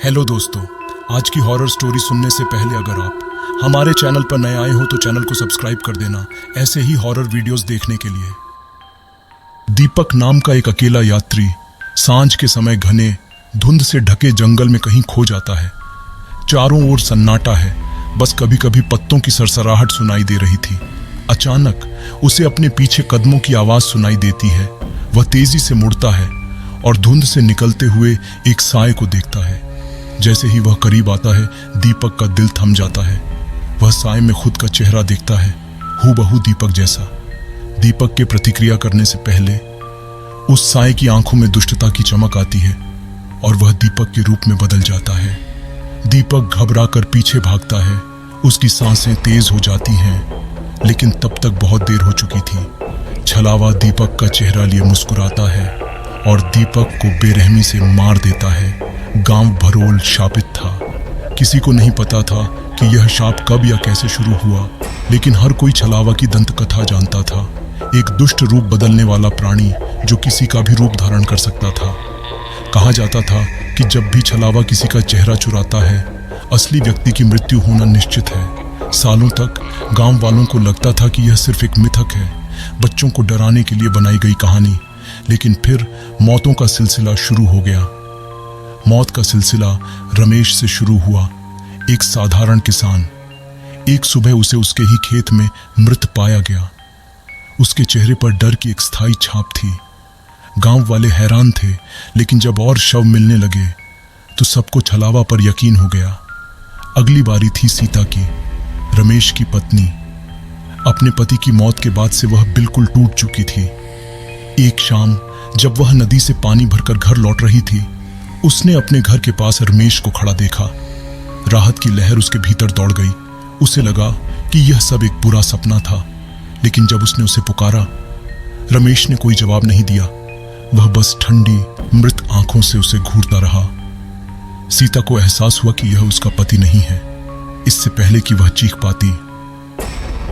Hello दोस्तों, आज की हॉरर स्टोरी सुनने से पहले अगर आप हमारे चैनल पर नए आए हो तो चैनल को सब्सक्राइब कर देना ऐसे ही हॉरर वीडियोस देखने के लिए। दीपक नाम का एक अकेला यात्री सांझ के समय घने धुंध से ढके जंगल में कहीं खो जाता है। चारों ओर सन्नाटा है, बस कभी कभी पत्तों की सरसराहट सुनाई दे रही थी। अचानक उसे अपने पीछे कदमों की आवाज सुनाई देती है। वह तेजी से मुड़ता है और धुंध से निकलते हुए एक साए को देखता है। जैसे ही वह करीब आता है, दीपक का दिल थम जाता है। वह साए में खुद का चेहरा देखता है, हूबहू दीपक जैसा। दीपक के प्रतिक्रिया करने से पहले उस साए की आंखों में दुष्टता की चमक आती है और वह दीपक के रूप में बदल जाता है। दीपक घबराकर पीछे भागता है। उसकी सांसें तेज हो जाती हैं, लेकिन तब तक बहुत देर हो चुकी थी। छलावा दीपक का चेहरा लिए मुस्कुराता है और दीपक को बेरहमी से मार देता है। गांव भरोल शापित था। किसी को नहीं पता था कि यह शाप कब या कैसे शुरू हुआ, लेकिन हर कोई छलावा की दंत कथा जानता था। एक दुष्ट रूप बदलने वाला प्राणी जो किसी का भी रूप धारण कर सकता था। कहा जाता था कि जब भी छलावा किसी का चेहरा चुराता है, असली व्यक्ति की मृत्यु होना निश्चित है। सालों तक गांव वालों को लगता था कि यह सिर्फ एक मिथक है, बच्चों को डराने के लिए बनाई गई कहानी। लेकिन फिर मौतों का सिलसिला शुरू हो गया। मौत का सिलसिला रमेश से शुरू हुआ, एक साधारण किसान। एक सुबह उसे उसके ही खेत में मृत पाया गया। उसके चेहरे पर डर की एक स्थायी छाप थी। गांव वाले हैरान थे, लेकिन जब और शव मिलने लगे तो सबको छलावा पर यकीन हो गया। अगली बारी थी सीता की, रमेश की पत्नी। अपने पति की मौत के बाद से वह बिल्कुल टूट चुकी थी। एक शाम जब वह नदी से पानी भरकर घर लौट रही थी, उसने अपने घर के पास रमेश को खड़ा देखा। राहत की लहर उसके भीतर दौड़ गई। उसे लगा कि यह सब एक बुरा सपना था, लेकिन जब उसने उसे पुकारा, रमेश ने कोई जवाब नहीं दिया। वह बस ठंडी मृत आंखों से उसे घूरता रहा। सीता को एहसास हुआ कि यह उसका पति नहीं है। इससे पहले कि वह चीख पाती,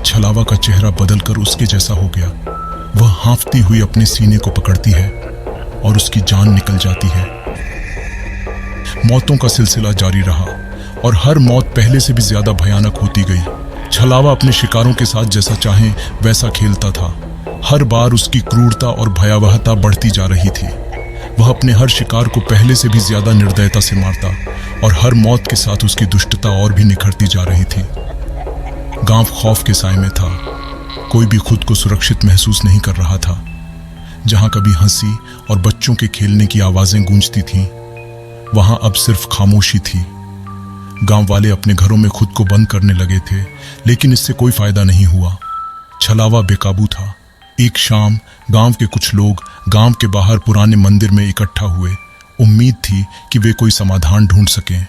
छलावा का चेहरा बदलकर उसके जैसा हो गया। वह हाँफती हुई अपने सीने को पकड़ती है और उसकी जान निकल जाती है। मौतों का सिलसिला जारी रहा और हर मौत पहले से भी ज्यादा भयानक होती गई। छलावा अपने शिकारों के साथ जैसा चाहे वैसा खेलता था। हर बार उसकी क्रूरता और भयावहता बढ़ती जा रही थी। वह अपने हर शिकार को पहले से भी ज्यादा निर्दयता से मारता और हर मौत के साथ उसकी दुष्टता और भी निखरती जा रही थी। गांव खौफ के साए में था। कोई भी खुद को सुरक्षित महसूस नहीं कर रहा था। जहां कभी हंसी और बच्चों के खेलने की आवाजें गूंजती थीं, वहां अब सिर्फ खामोशी थी। गांव वाले अपने घरों में खुद को बंद करने लगे थे, लेकिन इससे कोई फायदा नहीं हुआ। छलावा बेकाबू था। एक शाम गांव के कुछ लोग गांव के बाहर पुराने मंदिर में इकट्ठा हुए। उम्मीद थी कि वे कोई समाधान ढूंढ सकें।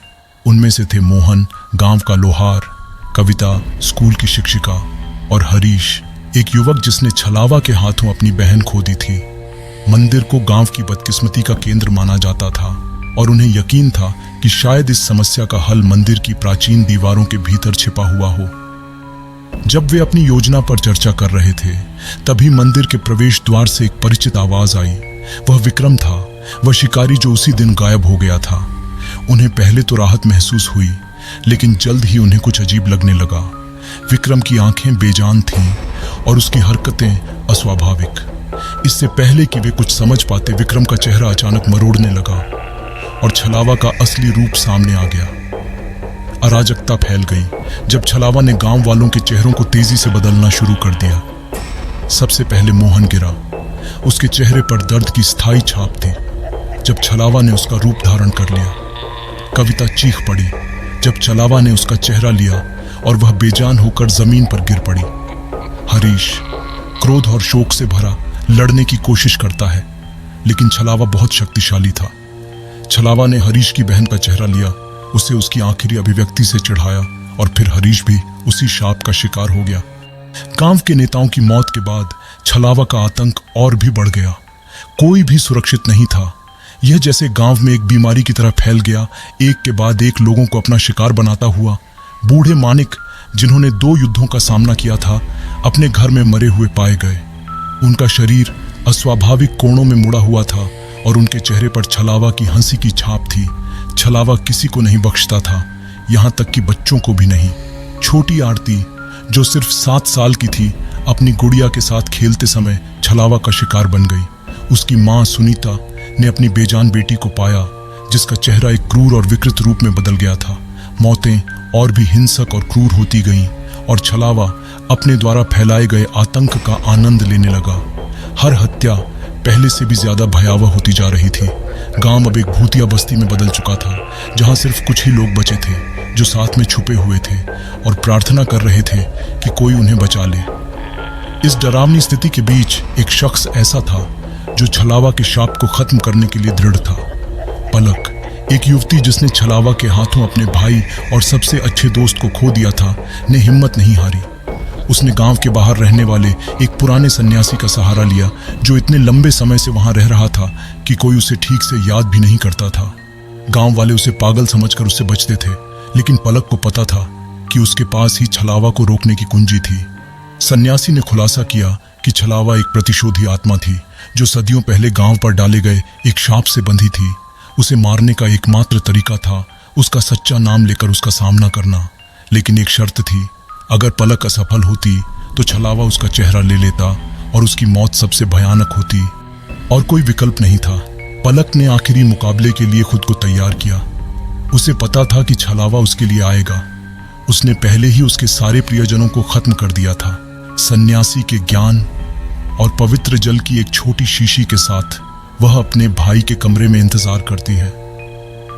उनमें से थे मोहन, गांव का लोहार, कविता, स्कूल की शिक्षिका, और हरीश, एक युवक जिसने छलावा के हाथों अपनी बहन खो दी थी। मंदिर को गांव की बदकिस्मती का केंद्र माना जाता था और उन्हें यकीन था कि शायद इस समस्या का हल मंदिर की प्राचीन दीवारों के भीतर छिपा हुआ हो। जब वे अपनी योजना पर चर्चा कर रहे थे, तभी मंदिर के प्रवेश द्वार से एक परिचित आवाज आई। वह विक्रम था, वह शिकारी जो उसी दिन गायब हो गया था। उन्हें पहले तो राहत महसूस हुई, लेकिन जल्द ही उन्हें कुछ अजीब लगने लगा। विक्रम की आंखें बेजान थीं और उसकी हरकतें अस्वाभाविक। इससे पहले कि वे कुछ समझ पाते, विक्रम का चेहरा अचानक मरोड़ने लगा और छलावा का असली रूप सामने आ गया। अराजकता फैल गई जब छलावा ने गांव वालों के चेहरों को तेजी से बदलना शुरू कर दिया। सबसे पहले मोहन गिरा। उसके चेहरे पर दर्द की स्थायी छाप थी जब छलावा ने उसका रूप धारण कर लिया। कविता चीख पड़ी जब छलावा ने उसका चेहरा लिया और वह बेजान होकर जमीन पर गिर पड़ी। हरीश क्रोध और शोक से भरा लड़ने की कोशिश करता है, लेकिन छलावा बहुत शक्तिशाली था। छलावा ने हरीश की बहन का चेहरा लिया, उसे उसकी आखिरी अभिव्यक्ति से चिढ़ाया और फिर हरीश भी उसी शाप का शिकार हो गया। गांव के नेताओं की मौत के बाद छलावा का आतंक और भी बढ़ गया। कोई भी सुरक्षित नहीं था। यह जैसे गांव में एक बीमारी की तरह फैल गया, एक के बाद एक लोगों को अपना शिकार बनाता हुआ। बूढ़े मानिक, जिन्होंने 2 युद्धों का सामना किया था, अपने घर में मरे हुए पाए गए। उनका शरीर अस्वाभाविक कोणों में मुड़ा हुआ था और उनके चेहरे पर छलावा की हंसी की छाप थी। छलावा किसी को नहीं बख्शता था, यहाँ तक कि बच्चों को भी नहीं। छोटी आरती, जो सिर्फ 7 साल की थी, अपनी गुड़िया के साथ खेलते समय छलावा का शिकार बन गई। उसकी माँ सुनीता ने अपनी बेजान बेटी को पाया, जिसका चेहरा एक क्रूर और विकृत रूप में बदल गया था। मौतें और भी हिंसक और क्रूर होती गईं और छलावा अपने द्वारा फैलाए गए आतंक का आनंद लेने लगा। हर हत्या पहले से भी ज्यादा भयावह होती जा रही थी। गांव अब एक भूतिया बस्ती में बदल चुका था, जहां सिर्फ कुछ ही लोग बचे थे जो साथ में छुपे हुए थे और प्रार्थना कर रहे थे कि कोई उन्हें बचा ले। इस डरावनी स्थिति के बीच एक शख्स ऐसा था जो छलावा के शाप को खत्म करने के लिए दृढ़ था। पलक, एक युवती जिसने छलावा के हाथों अपने भाई और सबसे अच्छे दोस्त को खो दिया था, ने हिम्मत नहीं हारी। उसने गांव के बाहर रहने वाले एक पुराने सन्यासी का सहारा लिया, जो इतने लंबे समय से वहां रह रहा था कि कोई उसे ठीक से याद भी नहीं करता था। गांव वाले उसे पागल समझकर उससे बचते थे, लेकिन पलक को पता था कि उसके पास ही छलावा को रोकने की कुंजी थी। सन्यासी ने खुलासा किया कि छलावा एक प्रतिशोधी आत्मा थी, जो सदियों पहले गांव पर डाले गए एक शाप से बंधी थी। उसे मारने का एकमात्र तरीका था उसका सच्चा नाम लेकर उसका सामना करना। लेकिन एक शर्त थी, अगर पलक असफल होती तो छलावा उसका चेहरा ले लेता और उसकी मौत सबसे भयानक होती। और कोई विकल्प नहीं था। पलक ने आखिरी मुकाबले के लिए खुद को तैयार किया। उसे पता था कि छलावा उसके लिए आएगा। उसने पहले ही उसके सारे प्रियजनों को खत्म कर दिया था। सन्यासी के ज्ञान और पवित्र जल की एक छोटी शीशी के साथ वह अपने भाई के कमरे में इंतजार करती है,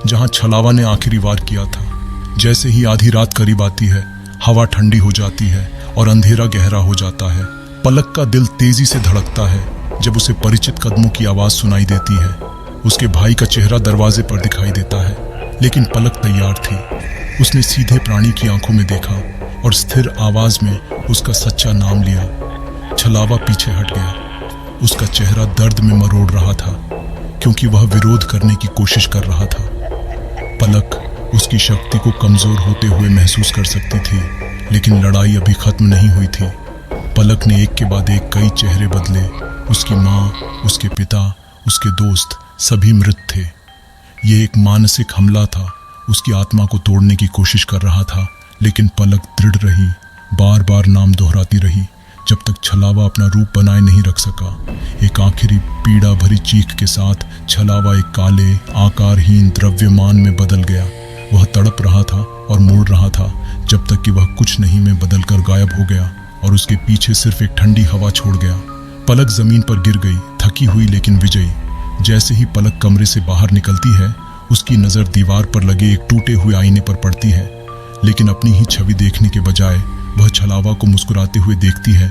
जहां छलावा ने आखिरी वार किया था। जैसे ही आधी रात करीब आती है, हवा ठंडी हो जाती है और अंधेरा गहरा हो जाता है। पलक का दिल तेजी से धड़कता है जब उसे परिचित कदमों की आवाज सुनाई देती है। उसके भाई का चेहरा दरवाजे पर दिखाई देता है, लेकिन पलक तैयार थी। उसने सीधे प्राणी की आंखों में देखा और स्थिर आवाज में उसका सच्चा नाम लिया। छलावा पीछे हट गया। उसका चेहरा दर्द में मरोड़ रहा था, क्योंकि वह विरोध करने की कोशिश कर रहा था। पलक उसकी शक्ति को कमजोर होते हुए महसूस कर सकती थी, लेकिन लड़ाई अभी खत्म नहीं हुई थी। पलक ने एक के बाद एक कई चेहरे बदले। उसकी माँ, उसके पिता, उसके दोस्त सभी मृत थे। ये एक मानसिक हमला था। उसकी आत्मा को तोड़ने की कोशिश कर रहा था, लेकिन पलक दृढ़ रही, बार बार नाम दोहराती रही, जब तक छलावा अपना रूप बनाए नहीं रख सका। एक आखिरी पीड़ा भरी चीख के साथ छलावा एक काले, आकारहीन द्रव्यमान में बदल गया। वह तड़प रहा था और मुड़ रहा था, जब तक कि वह कुछ नहीं में बदलकर गायब हो गया और उसके पीछे सिर्फ एक ठंडी हवा छोड़ गया। पलक जमीन पर गिर गई, थकी हुई लेकिन विजयी। जैसे ही पलक कमरे से बाहर निकलती है, उसकी नज़र दीवार पर लगे एक टूटे हुए आईने पर पड़ती है, लेकिन अपनी ही छवि देखने के बजाय वह छलावा को मुस्कुराते हुए देखती है।